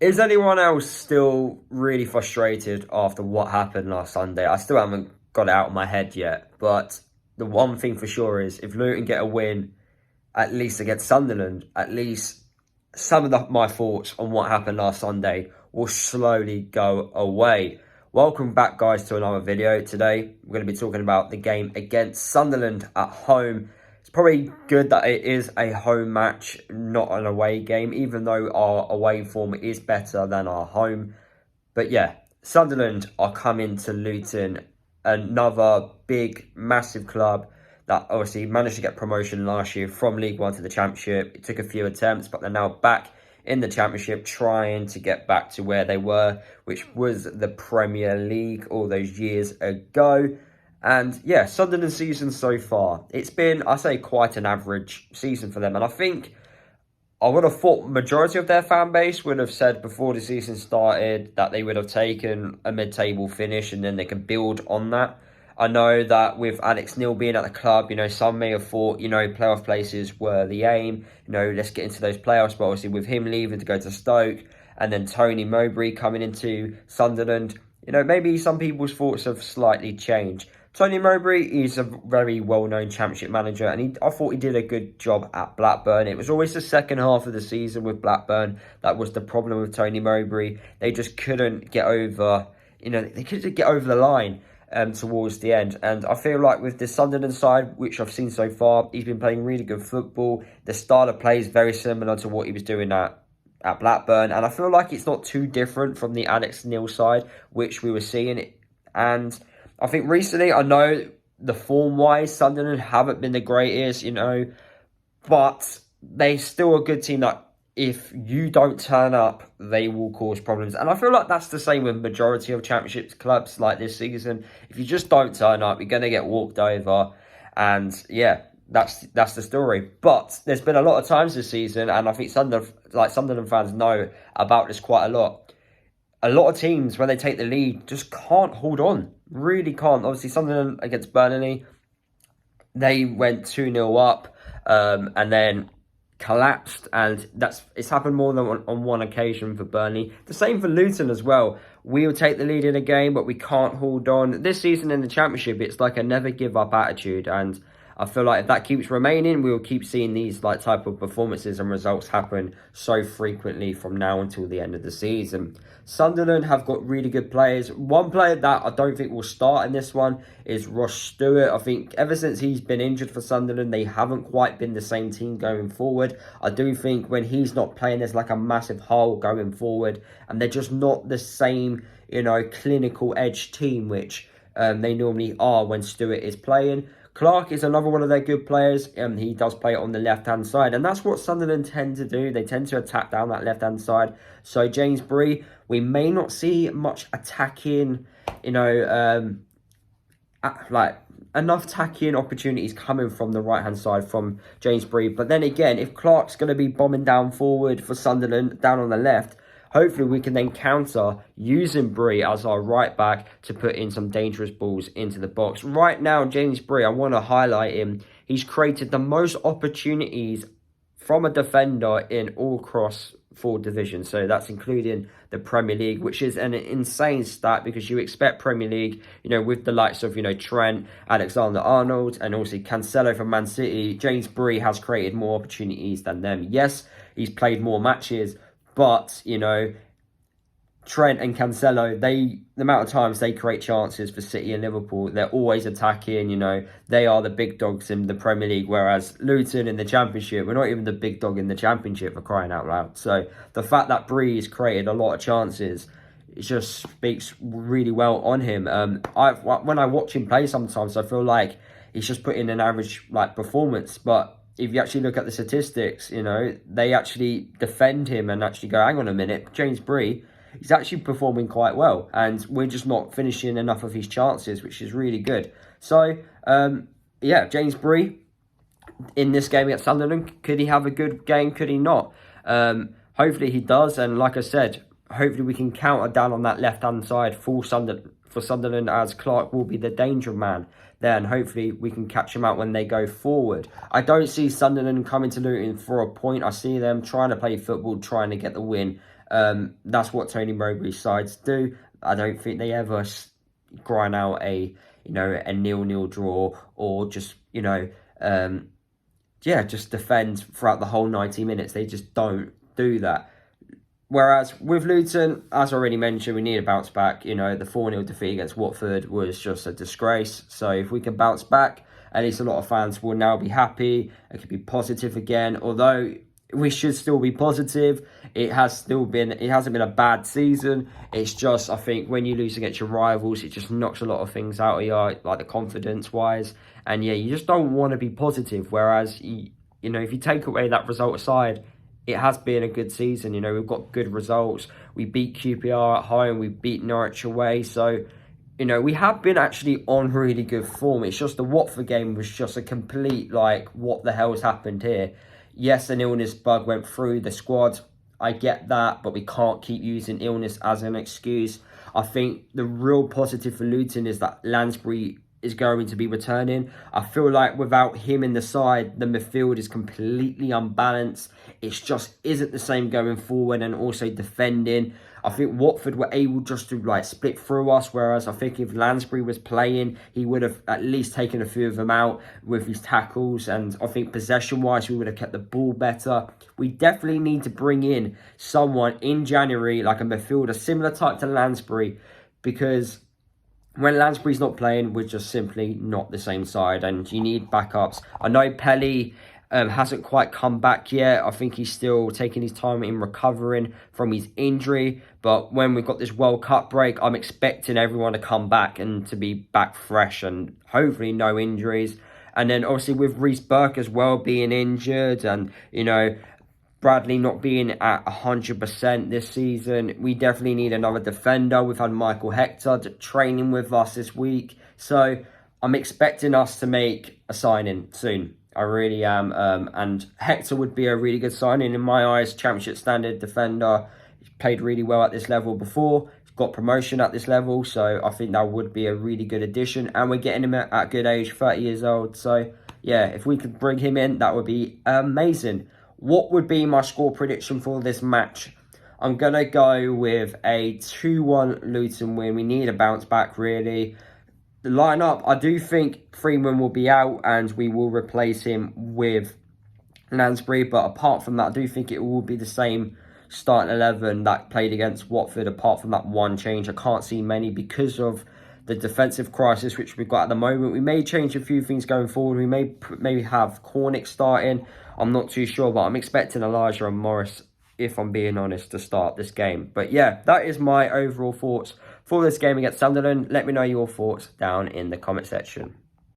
Is anyone else still really frustrated after what happened last Sunday? I still haven't got it out of my head yet, but the one thing for sure is if Luton get a win, at least against Sunderland, at least some of my thoughts on what happened last Sunday will slowly go away. Welcome back, guys, to another video. Today, we're going to be talking about the game against Sunderland at home. It's probably good that it is a home match, not an away game, even though our away form is better than our home. But yeah, Sunderland are coming to Luton, another big, massive club that obviously managed to get promotion last year from League One to the Championship. It took a few attempts, but they're now back in the Championship, trying to get back to where they were, which was the Premier League all those years ago. And yeah, Sunderland season so far, it's been, I say, quite an average season for them. And I would have thought majority of their fan base would have said before the season started that they would have taken a mid-table finish and then they can build on that. I know that with Alex Neil being at the club, some may have thought, playoff places were the aim. Let's get into those playoffs. But obviously with him leaving to go to Stoke and then Tony Mowbray coming into Sunderland, maybe some people's thoughts have slightly changed. Tony Mowbray is a very well-known Championship manager, and I thought he did a good job at Blackburn. It was always the second half of the season with Blackburn that was the problem with Tony Mowbray. They just couldn't get over, they couldn't get over the line towards the end. And I feel like with the Sunderland side, which I've seen so far, he's been playing really good football. The style of play is very similar to what he was doing at Blackburn, and I feel like it's not too different from the Alex Neil side, which we were seeing. And I think recently, I know the form-wise, Sunderland haven't been the greatest, but they're still a good team that if you don't turn up, they will cause problems. And I feel like that's the same with majority of Championship clubs like this season. If you just don't turn up, you're going to get walked over. And yeah, that's the story. But there's been a lot of times this season, and I think Sunderland fans know about this quite a lot. A lot of teams, when they take the lead, just can't hold on. Really can't. Obviously, Sunderland against Burnley, they went 2-0 up and then collapsed. And it's happened more than on one occasion for Burnley. The same for Luton as well. We'll take the lead in a game, but we can't hold on. This season in the Championship, it's like a never give up attitude. And I feel like if that keeps remaining, we'll keep seeing these type of performances and results happen so frequently from now until the end of the season. Sunderland have got really good players. One player that I don't think will start in this one is Ross Stewart. I think ever since he's been injured for Sunderland, they haven't quite been the same team going forward. I do think when he's not playing, there's like a massive hole going forward, and they're just not the same, clinical edge team, which they normally are when Stewart is playing. Clark is another one of their good players. He does play on the left-hand side, and that's what Sunderland tend to do. They tend to attack down that left-hand side. So James Brie, we may not see much attacking, enough attacking opportunities coming from the right-hand side from James Brie. But then again, if Clark's going to be bombing down forward for Sunderland, down on the left, hopefully we can then counter using Brie as our right back to put in some dangerous balls into the box. Right now, James Brie, I want to highlight him. He's created the most opportunities from a defender in all across 4 divisions. So that's including the Premier League, which is an insane stat because you expect Premier League, with the likes of, Trent, Alexander-Arnold, and also Cancelo from Man City. James Brie has created more opportunities than them. Yes, he's played more matches, but, Trent and Cancelo, the amount of times they create chances for City and Liverpool, they're always attacking, they are the big dogs in the Premier League, whereas Luton in the Championship, we're not even the big dog in the Championship, for crying out loud. So the fact that Bree's created a lot of chances, it just speaks really well on him. When I watch him play sometimes, I feel like he's just put in an average performance, but if you actually look at the statistics, they actually defend him and actually go, hang on a minute, James Brie, he's actually performing quite well. And we're just not finishing enough of his chances, which is really good. So, yeah, James Brie, in this game against Sunderland, could he have a good game? Could he not? Hopefully he does. And like I said, hopefully we can counter down on that left-hand side for Sunderland, as Clark will be the danger man. Then hopefully we can catch them out when they go forward. I don't see Sunderland coming to Luton for a point. I see them trying to play football, trying to get the win, That's what Tony Mowbray's sides do. I don't think they ever grind out a 0-0 draw, or just just defend throughout the whole 90 minutes. They just don't do that. Whereas with Luton, as I already mentioned, we need a bounce back. The 4-0 defeat against Watford was just a disgrace. So if we can bounce back, at least a lot of fans will now be happy. It could be positive again. Although we should still be positive. It hasn't been a bad season. It's just, I think, when you lose against your rivals, it just knocks a lot of things out of you, like the confidence-wise. And yeah, you just don't want to be positive. Whereas, if you take away that result aside, it has been a good season. We've got good results. We beat QPR at home. We beat Norwich away. So, we have been actually on really good form. It's just the Watford game was just a complete, what the hell's happened here? Yes, an illness bug went through the squad. I get that, but we can't keep using illness as an excuse. I think the real positive for Luton is that Lansbury is going to be returning. I feel like without him in the side, the midfield is completely unbalanced. It just isn't the same going forward and also defending. I think Watford were able just to split through us, whereas I think if Lansbury was playing, he would have at least taken a few of them out with his tackles. And I think possession-wise, we would have kept the ball better. We definitely need to bring in someone in January, like a midfielder, similar type to Lansbury, because when Lansbury's not playing, we're just simply not the same side, and you need backups. I know Pelly hasn't quite come back yet. I think he's still taking his time in recovering from his injury. But when we've got this World Cup break, I'm expecting everyone to come back and to be back fresh and hopefully no injuries. And then obviously with Reece Burke as well being injured, and, Bradley not being at 100% this season, we definitely need another defender. We've had Michael Hector training with us this week. So I'm expecting us to make a signing soon. I really am. And Hector would be a really good signing in my eyes. Championship standard defender. He's played really well at this level before. He's got promotion at this level. So I think that would be a really good addition. And we're getting him at a good age, 30 years old. So yeah, if we could bring him in, that would be amazing. What would be my score prediction for this match? I'm going to go with a 2-1 Luton win. We need a bounce back, really. The lineup, I do think Freeman will be out and we will replace him with Lansbury. But apart from that, I do think it will be the same starting 11 that played against Watford. Apart from that one change, I can't see many because of the defensive crisis which we've got at the moment. We may change a few things going forward. We may maybe have Cornick starting. I'm not too sure, but I'm expecting Elijah and Morris, if I'm being honest, to start this game. But yeah, that is my overall thoughts for this game against Sunderland. Let me know your thoughts down in the comment section.